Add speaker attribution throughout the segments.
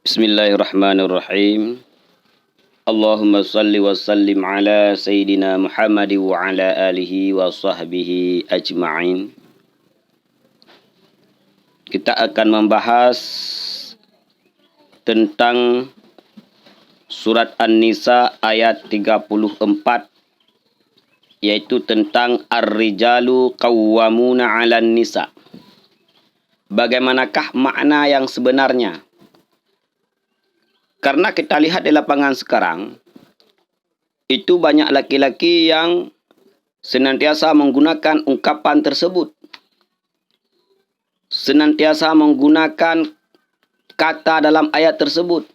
Speaker 1: Bismillahirrahmanirrahim. Allahumma salli wa sallim ala Sayyidina Muhammad wa ala alihi wa sahbihi ajma'in. Kita akan membahas tentang surat An-Nisa ayat 34, yaitu tentang Ar-rijalu qawwamuna 'alan nisa. Bagaimanakah makna yang sebenarnya? Karena kita lihat di lapangan sekarang, itu banyak laki-laki yang senantiasa menggunakan ungkapan tersebut. Senantiasa menggunakan kata dalam ayat tersebut.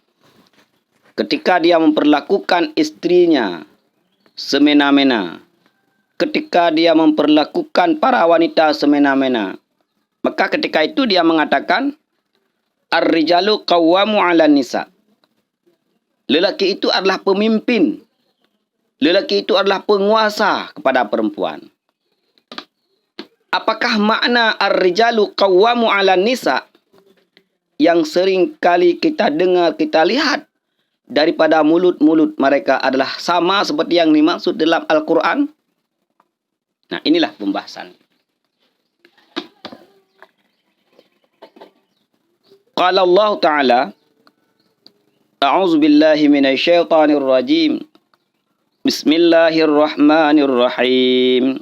Speaker 1: Ketika dia memperlakukan istrinya semena-mena. Ketika dia memperlakukan para wanita semena-mena. Maka ketika itu dia mengatakan, Ar-rijalu qawwamu 'alan nisa. Lelaki itu adalah pemimpin. Lelaki itu adalah penguasa kepada perempuan. Apakah makna ar-rijalu qawwamu 'alan nisa yang sering kali kita dengar, kita lihat daripada mulut-mulut mereka adalah sama seperti yang dimaksud dalam Al-Quran? Nah, inilah pembahasan. Qala Allah Ta'ala, A'udzu billahi minasyaitonir rajim. Bismillahirrahmanirrahim.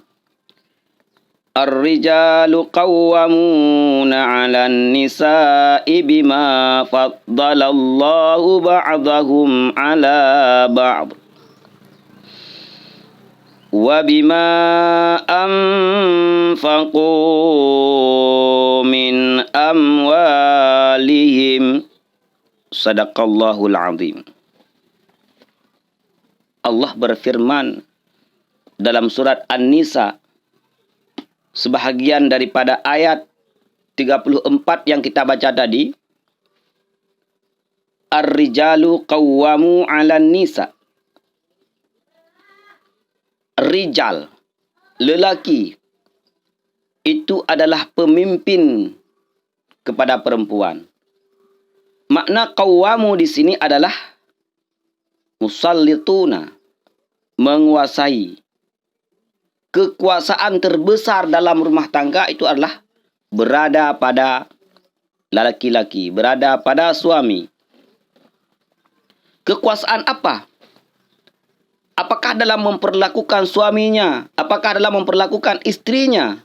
Speaker 1: Ar-rijalu qawwamuna 'alan nisa'i bima faddalallahu ba'dahum 'ala ba'd wa bima anfaqu min amwalihim. Sadaqallahul azim. Allah berfirman dalam surat An-Nisa, sebahagian daripada ayat 34 yang kita baca tadi. Ar-rijalu qawwamu 'alan nisa. Rijal, lelaki, itu adalah pemimpin kepada perempuan. Makna qawwamu di sini adalah musallituna, menguasai. Kekuasaan terbesar dalam rumah tangga itu adalah berada pada laki-laki, berada pada suami. Kekuasaan apa? Apakah dalam memperlakukan suaminya? Apakah dalam memperlakukan istrinya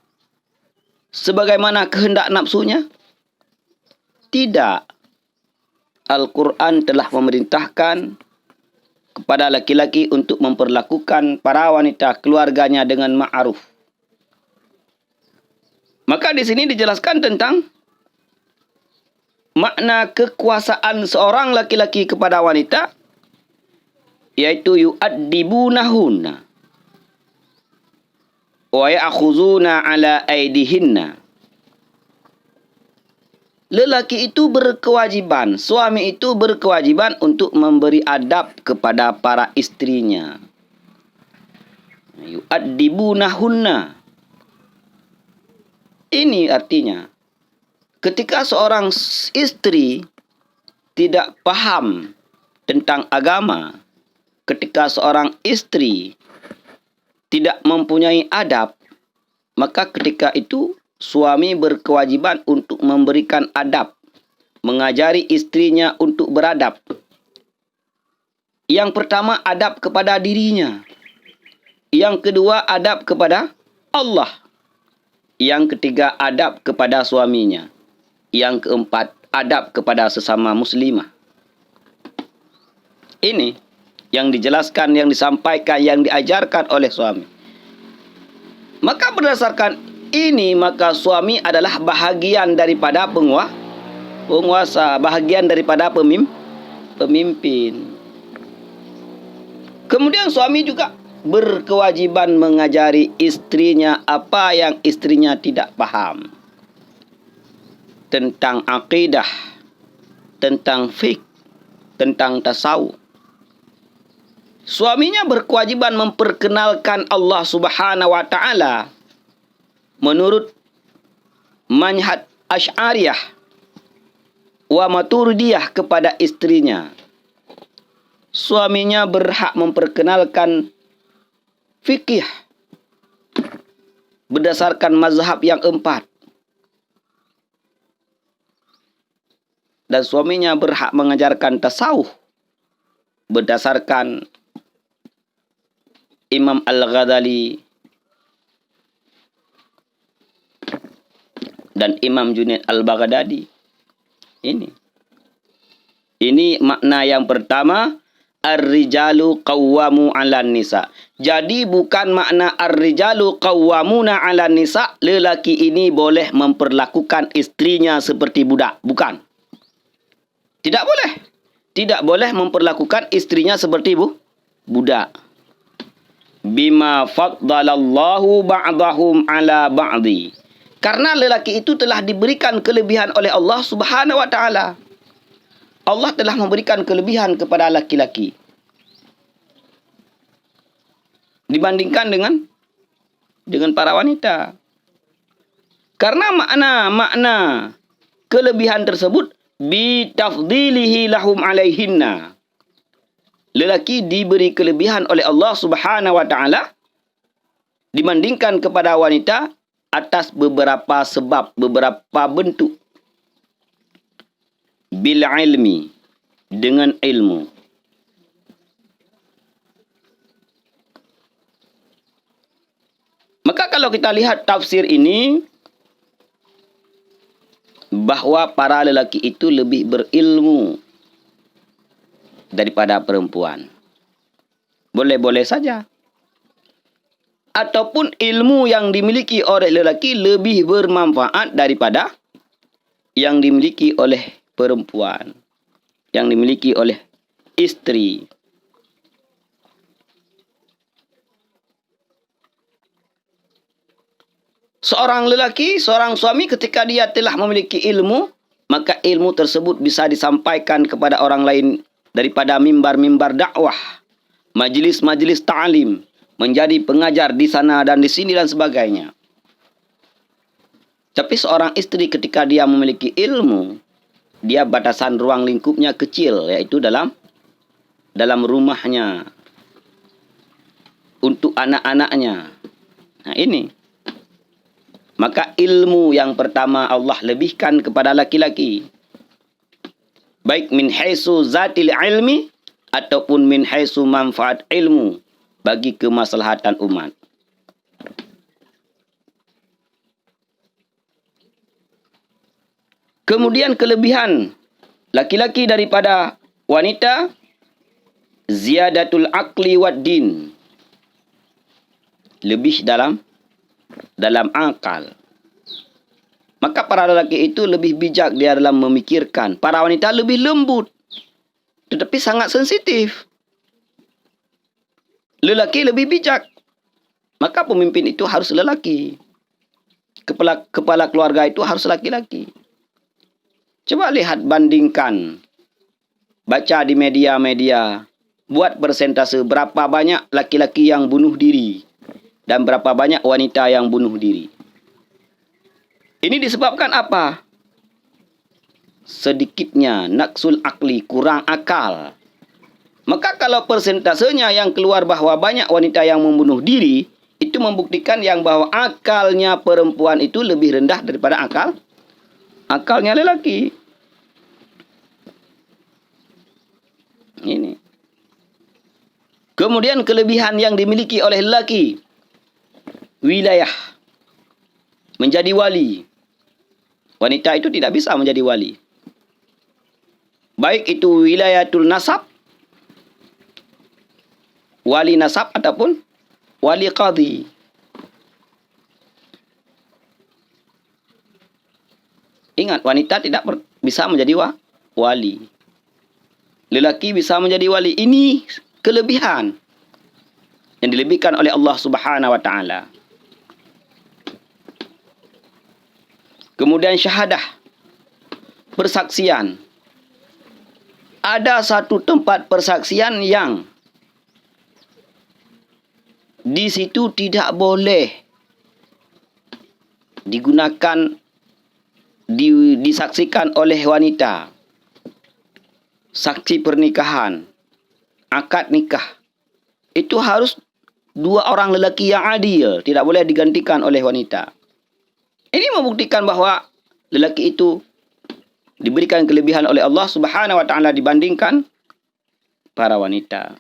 Speaker 1: sebagaimana kehendak nafsunya? Tidak. Al-Quran telah memerintahkan kepada laki-laki untuk memperlakukan para wanita keluarganya dengan ma'ruf. Maka di sini dijelaskan tentang makna kekuasaan seorang laki-laki kepada wanita, yaitu yu'addibunahunna wa ya'khuzuna 'ala aydihinna. Lelaki itu berkewajiban, suami itu berkewajiban untuk memberi adab kepada para istrinya. Yu'addibunahunna. Ini artinya, ketika seorang istri tidak paham tentang agama, ketika seorang istri tidak mempunyai adab, maka ketika itu suami berkewajiban untuk memberikan adab, mengajari istrinya untuk beradab. Yang pertama, adab kepada dirinya. Yang kedua, adab kepada Allah. Yang ketiga, adab kepada suaminya. Yang keempat, adab kepada sesama muslimah. Ini yang dijelaskan, yang disampaikan, yang diajarkan oleh suami. Maka berdasarkan ini, maka suami adalah bahagian daripada penguasa, bahagian daripada pemimpin. Kemudian suami juga berkewajiban mengajari istrinya apa yang istrinya tidak paham. Tentang akidah, tentang fiqh, tentang tasawuf. Suaminya berkewajiban memperkenalkan Allah Subhanahu wa Ta'ala menurut manhaj Asy'ariyah, wa maturdiyah kepada istrinya. Suaminya berhak memperkenalkan fikih berdasarkan mazhab yang 4. Dan suaminya berhak mengajarkan tasawuf berdasarkan Imam Al-Ghazali dan Imam Junaid Al-Baghdadi. Ini makna yang pertama, ar-rijalu qawwamu 'alan nisa. Jadi bukan makna ar-rijalu qawwamuna 'alan nisa, lelaki ini boleh memperlakukan istrinya seperti budak. Bukan. Tidak boleh. Tidak boleh memperlakukan istrinya seperti budak. Bima faddalallahu ba'dahum 'ala ba'di. Karena lelaki itu telah diberikan kelebihan oleh Allah Subhanahu wa taala. Allah telah memberikan kelebihan kepada laki-laki dibandingkan dengan para wanita. Karena makna kelebihan tersebut bi tafdilihi lahum alaihinna. Lelaki diberi kelebihan oleh Allah Subhanahu wa taala dibandingkan kepada wanita atas beberapa sebab, beberapa bentuk. Bil ilmi, dengan ilmu. Maka kalau kita lihat tafsir ini, bahwa para lelaki itu lebih berilmu daripada perempuan. Boleh-boleh saja. Ataupun ilmu yang dimiliki oleh lelaki lebih bermanfaat daripada yang dimiliki oleh perempuan, yang dimiliki oleh istri. Seorang lelaki, seorang suami ketika dia telah memiliki ilmu, maka ilmu tersebut bisa disampaikan kepada orang lain daripada mimbar-mimbar dakwah, majlis-majlis ta'lim, menjadi pengajar di sana dan di sini dan sebagainya. Tapi seorang istri ketika dia memiliki ilmu, dia batasan ruang lingkupnya kecil, yaitu dalam rumahnya, untuk anak-anaknya. Nah ini. Maka ilmu yang pertama Allah lebihkan kepada laki-laki. Baik min haisu zatil ilmi, ataupun min haisu manfaat ilmu bagi kemaslahatan umat. Kemudian kelebihan laki-laki daripada wanita, ziyadatul aqli wad din. Lebih dalam akal. Maka para lelaki itu lebih bijak dia dalam memikirkan. Para wanita lebih lembut, tetapi sangat sensitif. Lelaki lebih bijak. Maka pemimpin itu harus lelaki. Kepala keluarga itu harus laki-laki. Coba lihat, bandingkan. Baca di media-media. Buat persentase berapa banyak laki-laki yang bunuh diri. Dan berapa banyak wanita yang bunuh diri. Ini disebabkan apa? Sedikitnya naksul akli, kurang akal. Maka kalau persentasenya yang keluar bahwa banyak wanita yang membunuh diri, itu membuktikan yang bahwa akalnya perempuan itu lebih rendah daripada akalnya lelaki. Ini. Kemudian kelebihan yang dimiliki oleh lelaki, wilayah, menjadi wali. Wanita itu tidak bisa menjadi wali. Baik itu wilayatul nasab, wali nasab ataupun wali qadhi. Ingat, wanita tidak bisa menjadi wali. Lelaki bisa menjadi wali. Ini kelebihan yang dilebihkan oleh Allah Subhanahu wa taala. Kemudian syahadah, persaksian. Ada satu tempat persaksian yang di situ tidak boleh digunakan, disaksikan oleh wanita. saksi pernikahan, akad nikah, itu harus dua orang lelaki yang adil, tidak boleh digantikan oleh wanita. Ini membuktikan bahawa lelaki itu diberikan kelebihan oleh Allah Subhanahu wa taala dibandingkan para wanita.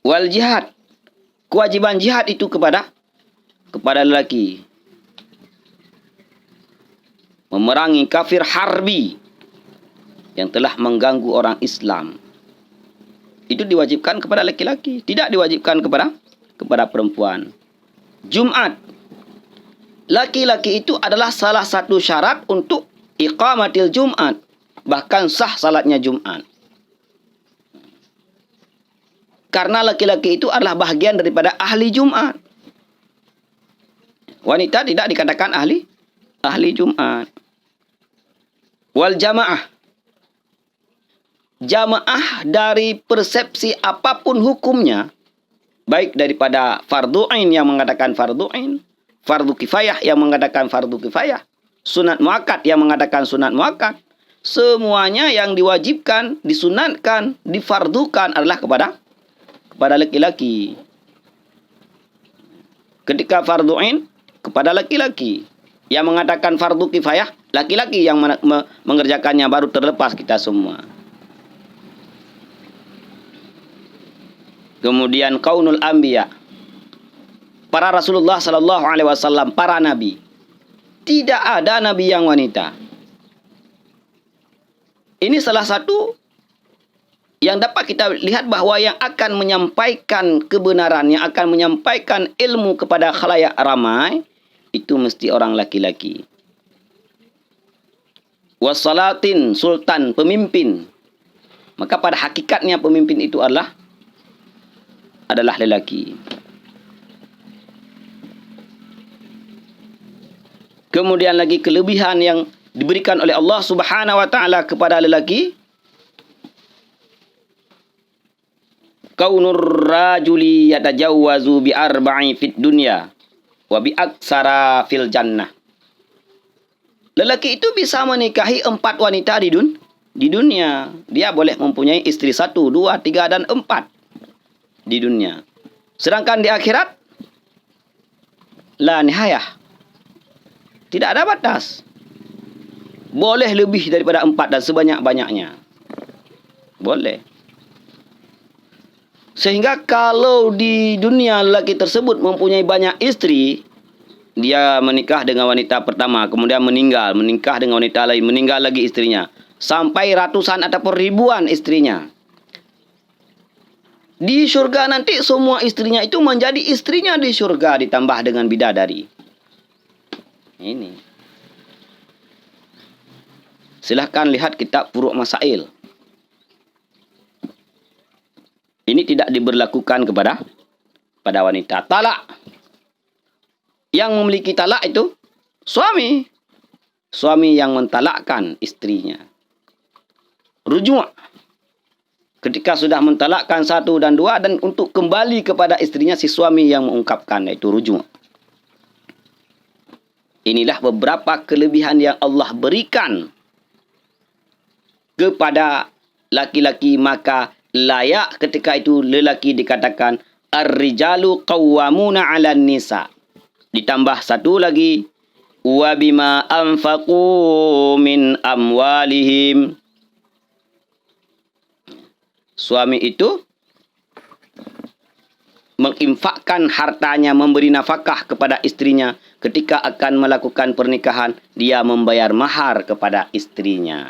Speaker 1: Wal jihad, kewajiban jihad itu kepada lelaki. Memerangi kafir harbi yang telah mengganggu orang Islam. Itu diwajibkan kepada laki-laki, tidak diwajibkan kepada perempuan. Jumat, laki-laki itu adalah salah satu syarat untuk iqamatil Jumat, bahkan sah salatnya Jumat. Karena laki-laki itu adalah bahagian daripada ahli Jumat. Wanita tidak dikatakan ahli Jumat. Wal jamaah, jamaah dari persepsi apapun hukumnya, baik daripada fardu ain yang mengatakan fardu ain, fardu kifayah yang mengatakan fardu kifayah, sunat muakkad yang mengatakan sunat muakkad, semuanya yang diwajibkan, disunatkan, difardukan adalah kepada laki-laki. Ketika fardu ain kepada laki-laki, yang mengatakan fardu kifayah laki-laki yang mengerjakannya, baru terlepas kita semua. Kemudian kaunul anbiya, para Rasulullah sallallahu alaihi wasallam, para nabi. Tidak ada nabi yang wanita. Ini salah satu yang dapat kita lihat bahawa yang akan menyampaikan kebenaran, yang akan menyampaikan ilmu kepada khalayak ramai, itu mesti orang laki-laki. Wassalatin, sultan, pemimpin. Maka pada hakikatnya pemimpin itu adalah lelaki. Kemudian lagi kelebihan yang diberikan oleh Allah Subhanahu wa taala kepada lelaki, kaunur rajuli yatajawwazu bi arba'i fid dunya wa bi aksara fil jannah. Lelaki itu bisa menikahi 4 wanita di dunia. Dia boleh mempunyai istri 1, 2, 3 dan 4 di dunia. Sedangkan di akhirat la nihayah, tidak ada batas. Boleh lebih daripada 4 dan sebanyak-banyaknya. Boleh. Sehingga kalau di dunia lelaki tersebut mempunyai banyak istri, dia menikah dengan wanita pertama, kemudian meninggal, menikah dengan wanita lain, meninggal lagi istrinya, sampai ratusan ataupun ribuan istrinya. Di syurga nanti semua istrinya itu menjadi istrinya di syurga, ditambah dengan bidadari. Ini. Silahkan lihat kitab Furu' Masail. Ini tidak diberlakukan kepada wanita. Talak. Yang memiliki talak itu suami. Suami yang mentalakkan istrinya. Rujuk. Ketika sudah mentalakkan 1 dan 2, dan untuk kembali kepada istrinya, si suami yang mengungkapkan, yaitu rujuk. Inilah beberapa kelebihan yang Allah berikan kepada laki-laki, maka layak ketika itu lelaki dikatakan ar-rijalu qawwamuna 'alan nisa. Ditambah satu lagi, wa bima anfaqu min amwalihim. Suami itu menginfakkan hartanya, memberi nafkah kepada istrinya. Ketika akan melakukan pernikahan, dia membayar mahar kepada istrinya.